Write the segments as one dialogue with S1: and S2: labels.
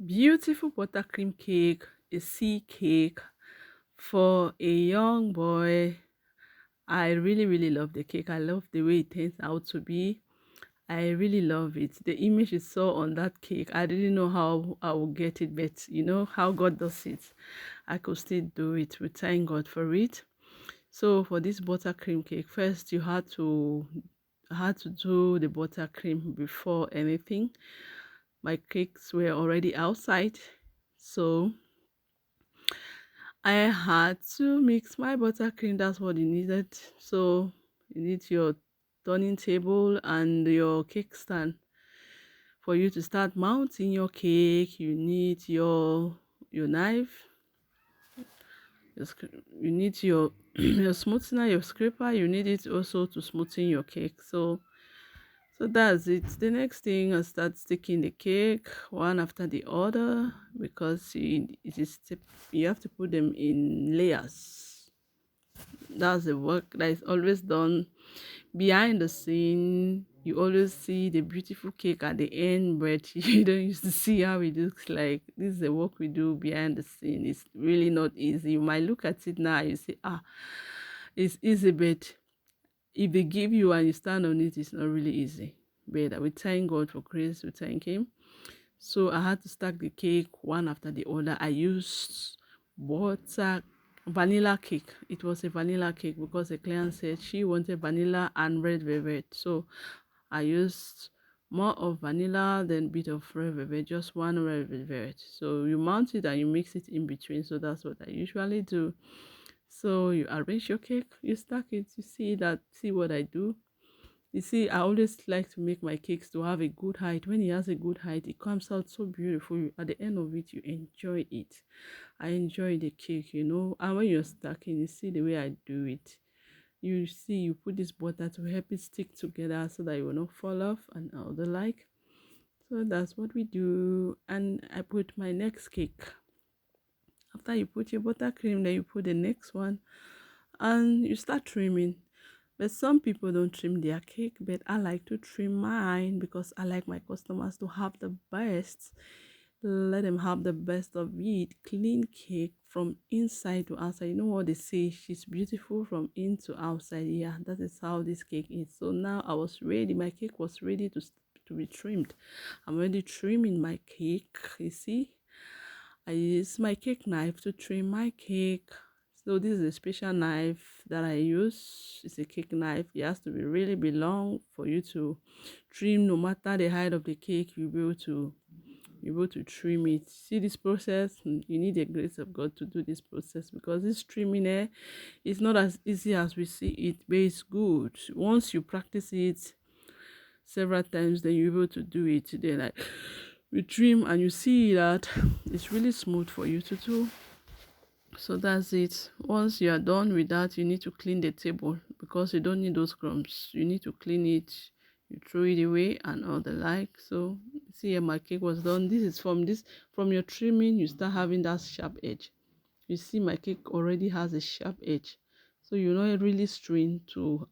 S1: Beautiful buttercream cake, a sea cake for a young boy. I really love the cake. I love the way it turns out to be. I really love it. The image you saw on that cake, I didn't know how I would get it, but you know how God does it. I could still do it. We thank God for it. So for this buttercream cake, first you had to do the buttercream before anything. My cakes were already outside, so I had to mix my buttercream. That's what you needed. So you need your turning table and your cake stand. For you to start mounting your cake, you need your knife. You need your your smoothener, your scraper. You need it also to smoothen your cake. So that's it. The next thing, I start sticking the cake one after the other because you have to put them in layers. That's the work that is always done behind the scene. You always see the beautiful cake at the end, but you don't used to see how it looks like. This is the work we do behind the scene. It's really not easy. You might look at it now, you say, it's easy, but if they give you and you stand on it, it's not really easy. But we thank God for grace, we thank Him. So I had to stack the cake one after the other. I used butter vanilla cake. It was a vanilla cake because the client said she wanted vanilla and red velvet. So I used more of vanilla than bit of red velvet, just one red velvet. So you mount it and you mix it in between. So that's what I usually do. So you arrange your cake, you stack it, you see what I do. You see, I always like to make my cakes to have a good height. When it has a good height, it comes out so beautiful. At the end of it, you enjoy it. I enjoy the cake, you know. And when you're stacking, you see the way I do it. You see, you put this butter to help it stick together so that it will not fall off and all the like. So that's what we do. And I put my next cake. After you put your buttercream, then you put the next one and you start trimming. But some people don't trim their cake, but I like to trim mine because I like my customers to have the best. Let them have the best of it. Clean cake from inside to outside. You know what they say? She's beautiful from in to outside. Yeah, that is how this cake is. So now I was ready. My cake was ready to be trimmed. I'm already trimming my cake. You see, I use my cake knife to trim my cake. So this is a special knife that I use. It's a cake knife. It has to be long for you to trim. No matter the height of the cake, you'll be able to trim it. See this process? You need the grace of God to do this process because this trimming is not as easy as we see it, but it's good. Once you practice it several times, then you're able to do it. Then like we trim and you see that it's really smooth for you to do. So that's it. Once you are done with that, you need to clean the table because you don't need those crumbs. You need to clean it. You throw it away and all the like. So see here, my cake was done. This is from your trimming, you start having that sharp edge. You see my cake already has a sharp edge, so you're not really strain to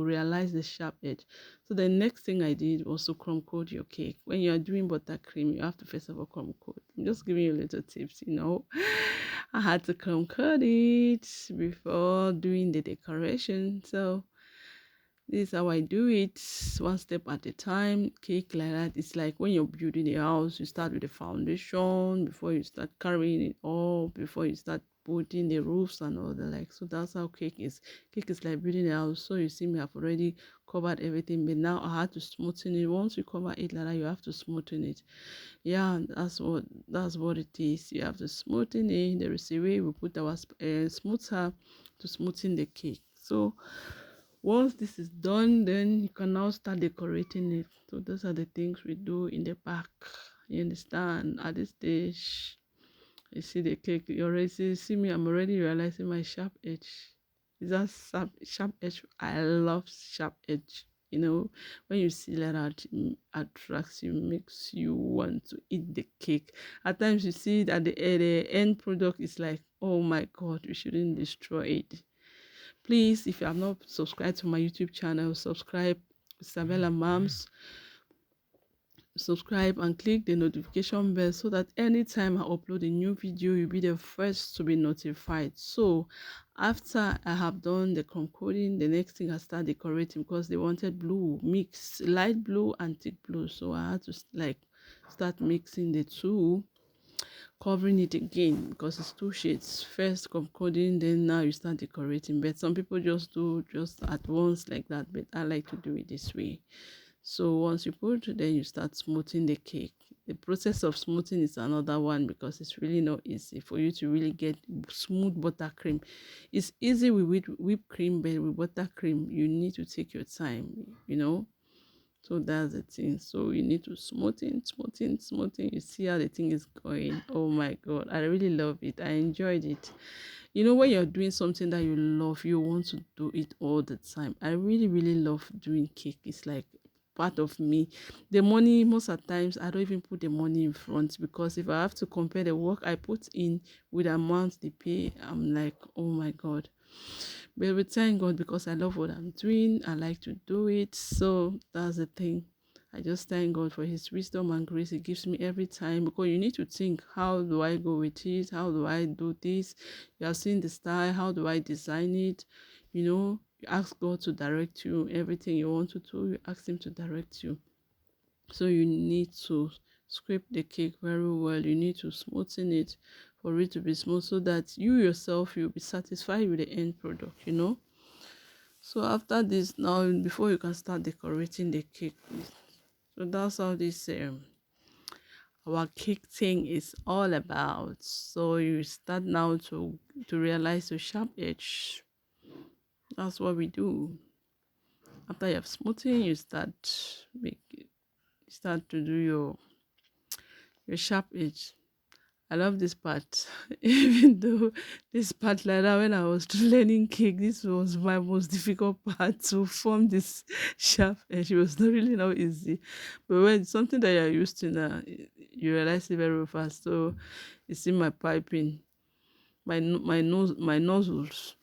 S1: realize the sharp edge. So the next thing I did was to crumb coat your cake. When you are doing buttercream, you have to first of all crumb coat. I'm just giving you little tips, you know. I had to crumb coat it before doing the decoration. So this is how I do it, one step at a time. Cake like that. It's like when you're building a house, you start with the foundation before you start carrying it up, before you start putting the roofs and all the like. So that's how cake is. Cake is like building a house. So you see me, I've already covered everything, but now I had to smoothen it. Once you cover it like that, you have to smoothen it. Yeah, that's what it is. You have to smoothen it. There is a way we put our smoother to smoothen the cake. So once this is done, then you can now start decorating it. So those are the things we do in the back. You understand? At this stage, you see the cake. You already see me. I'm already realizing my sharp edge. Is that sharp edge? I love sharp edge. You know, when you see that, it attracts you, makes you want to eat the cake. At times, you see it at the end product is like, oh my God, we shouldn't destroy it. Please, if you have not subscribed to my YouTube channel, subscribe. Isabella Moms. subscribe and click the notification bell so that anytime I upload a new video, you'll be the first to be notified. So after I have done the crumb coating, the next thing I start decorating, because they wanted blue mix, light blue and thick blue, so I had to like start mixing the two, covering it again because it's two shades. First crumb coating, then now you start decorating. But some people just do just at once like that, but I like to do it this way. So once you put, then you start smoothing the cake. The process of smoothing is another one because it's really not easy for you to really get smooth buttercream. It's easy with whipped cream, but with buttercream, you need to take your time, you know. So that's the thing. So you need to smoothing, smoothing, smoothing. You see how the thing is going. Oh my God, I really love it. I enjoyed it. You know, when you're doing something that you love, you want to do it all the time. I really, really love doing cake. It's like part of me. The money, most of the times, I don't even put the money in front because if I have to compare the work I put in with the amount they pay, I'm like, oh my God. But we thank God because I love what I'm doing. I like to do it. So that's the thing. I just thank God for his wisdom and grace he gives me every time, because you need to think, how do I go with it? How do I do this? You have seen the style. How do I design it? You know, you ask God to direct you. Everything you want to do, you ask him to direct you. So you need to scrape the cake very well. You need to smoothen it for it to be smooth so that you yourself, you'll be satisfied with the end product, you know. So after this, now before you can start decorating the cake, so that's how this our cake thing is all about. So you start now to realize your sharp edge. That's what we do. After you have smoothing, you start to do your sharp edge. I love this part. Even though this part, like that, when I was learning cake, this was my most difficult part to form this sharp edge. It was not really not easy. But when it's something that you're used to now, you realize it very fast. So you see my piping, my nozzles,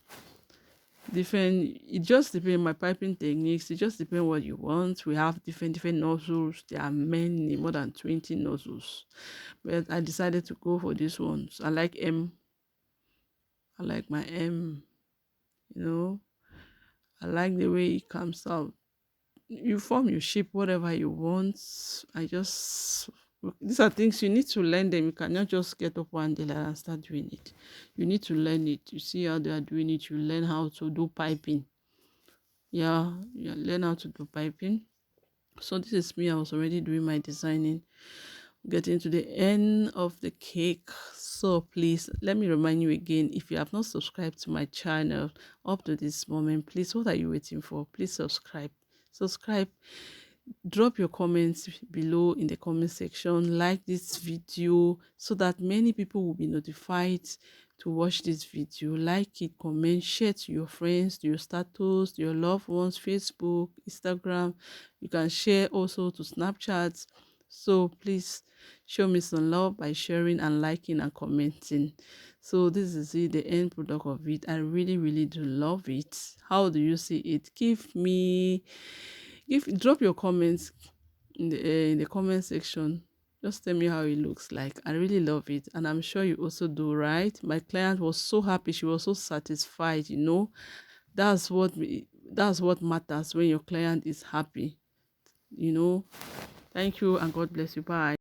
S1: different. It just depends my piping techniques. It just depends what you want. We have different nozzles. There are many, more than 20 nozzles, but I decided to go for this ones. I like my you know. I like the way it comes out. You form your shape whatever you want. I just These are things you need to learn them. You cannot just get up one day like and start doing it. You need to learn it. You see how they are doing it. You learn how to do piping. Yeah, you learn how to do piping. So this is me. I was already doing my designing, getting to the end of the cake. So please let me remind you again, if you have not subscribed to my channel up to this moment, please, what are you waiting for? Please subscribe. Drop your comments below in the comment section, like this video so that many people will be notified to watch this video. Like it, comment, share to your friends, to your status, to your loved ones, Facebook, Instagram. You can share also to Snapchat. So please show me some love by sharing and liking and commenting. So this is it, the end product of it. I really, really do love it. How do you see it? Drop your comments in the comment section. Just tell me how it looks like. I really love it, and I'm sure you also do, right? My client was so happy. She was so satisfied. You know, that's what matters when your client is happy. You know. Thank you, and God bless you. Bye.